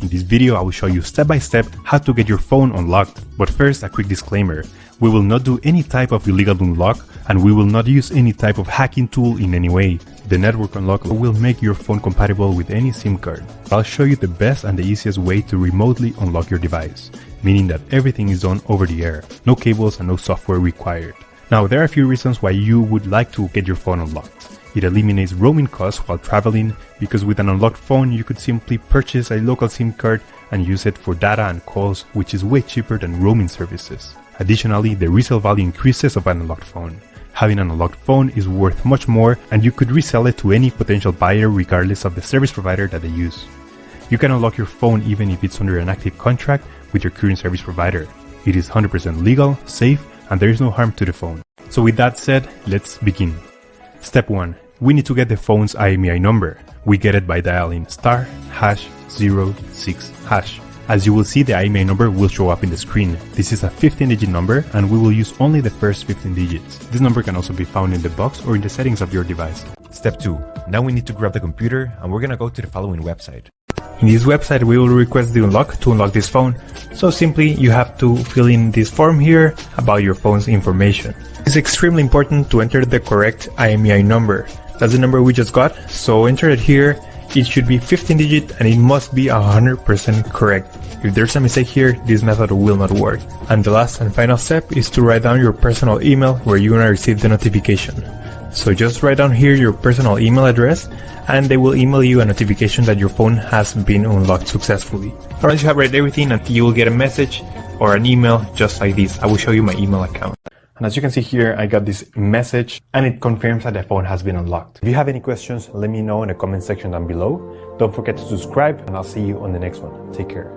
In this video, I will show you step by step how to get your phone unlocked. But first, a quick disclaimer. We will not do any type of illegal unlock, and we will not use any type of hacking tool in any way. The network unlock will make your phone compatible with any SIM card. I'll show you the best and the easiest way to remotely unlock your device, meaning that everything is done over the air, no cables and no software required. Now, there are a few reasons why you would like to get your phone unlocked. It eliminates roaming costs while traveling, because with an unlocked phone you could simply purchase a local SIM card and use it for data and calls, which is way cheaper than roaming services. Additionally, the resale value increases of an unlocked phone. Having an unlocked phone is worth much more, and you could resell it to any potential buyer regardless of the service provider that they use. You can unlock your phone even if it's under an active contract with your current service provider. It is 100% legal, safe, and there is no harm to the phone. So with that said, let's begin. Step 1. We need to get the phone's IMEI number. We get it by dialing *#06#. As you will see, the IMEI number will show up in the screen. This is a 15-digit number, and we will use only the first 15 digits. This number can also be found in the box or in the settings of your device. Step 2. Now we need to grab the computer, and we're gonna go to the following website. In this website, we will request the unlock to unlock this phone. So simply, you have to fill in this form here about your phone's information. It's extremely important to enter the correct IMEI number. That's the number we just got, so enter it here. It should be 15 digit and it must be 100% correct. If there's a mistake here, this method will not work. And the last and final step is to write down your personal email where you're gonna receive the notification. So just write down here your personal email address and they will email you a notification that your phone has been unlocked successfully. Once you have read everything, you will get a message or an email just like this. I will show you my email account. And as you can see here, I got this message and it confirms that the phone has been unlocked. If you have any questions, let me know in the comment section down below. Don't forget to subscribe and I'll see you on the next one. Take care.